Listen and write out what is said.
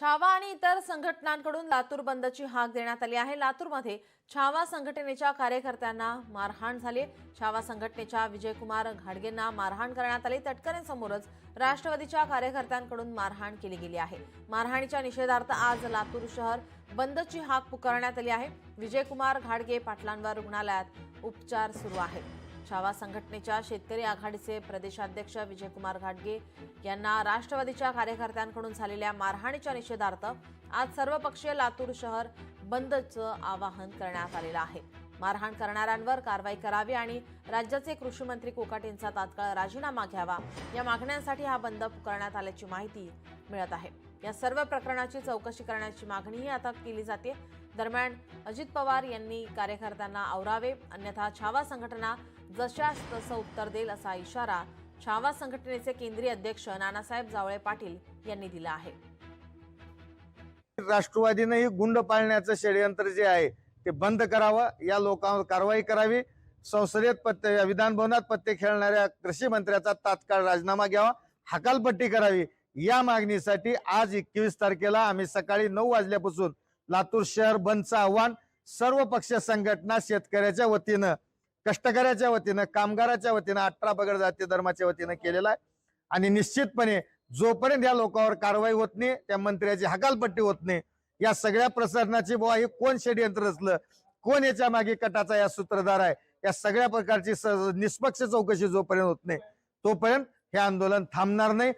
छावा आणि इतर संघटनांकडून लातूर बंदची हाक देण्यात आली आहे। लातूरमध्ये छावा संघटनेच्या कार्यकर्त्यांना मारहाण झाली। छावा संघटनेच्या विजयकुमार घाडगेंना मारहाण करण्यात आली। तटकरेंसमोरच राष्ट्रवादीच्या कार्यकर्त्यांकडून मारहाण केली गेली आहे। मारहाणीच्या निषेधार्थ आज लातूर शहर बंदची हाक पुकारण्यात आली आहे। विजयकुमार घाडगे पाटलांवर रुग्णालयात उपचार सुरू आहेत। छावा संघटनेच्या शेतकरी आघाडीचे प्रदेशाध्यक्ष विजयकुमार घाडगे यांना राष्ट्रवादीच्या कार्यकर्त्यांकडून झालेल्या मारहाणीच्या निषेधार्थ आज सर्वपक्षीय लातूर शहर बंदचं आवाहन करण्यात आलेलं आहे। मारहाण करणाऱ्यांवर कारवाई करावी आणि राज्याचे कृषी मंत्री कोकाटेंचा तात्काळ राजीनामा घ्यावा या मागण्यांसाठी हा बंद पुकारण्यात आल्याची माहिती मिळत आहे। या सर्व प्रकरणाची चौकशी करण्याची मागणीही आता केली जाते। दरम्यान अजित पवार यांनी कार्यकर्त्यांना आवरावे, अन्यथा छावा संघटना जशास तसं उत्तर देईल असा इशारा छावा संघटनेचे केंद्रीय अध्यक्ष नानासाहेब जावळे पाटील यांनी दिला आहे। राष्ट्रवादीने ही गुंड पाळण्याचं षडयंत्र जे आहे ते बंद करावं, या लोकांवर कारवाई करावी, संसदेत विधान भवनात पत्ते खेळणाऱ्या कृषी मंत्र्याचा तात्काळ राजीनामा घ्यावा, हकालपट्टी करावी या मागणीसाठी आज 21 तारखेला आम्ही सकाळी 9 वाजल्यापासून लातूर शहर बंदचं आव्हान सर्व पक्ष संघटना, शेतकऱ्याच्या वतीनं, कष्टकऱ्याच्या वतीनं, कामगाराच्या वतीनं, 18 पगड जाती धर्माच्या वतीनं केलेला आहे। आणि निश्चितपणे जोपर्यंत या लोकांवर कारवाई होत नाही, त्या मंत्र्याची हकालपट्टी होत नाही, या सगळ्या प्रसारणाची बुवा हे कोण षडयंत्र असलं, कोण याच्या मागे कटाचा या सूत्रधार आहे, या सगळ्या प्रकारची निष्पक्ष चौकशी जोपर्यंत होत नाही तोपर्यंत हे आंदोलन थांबणार नाही।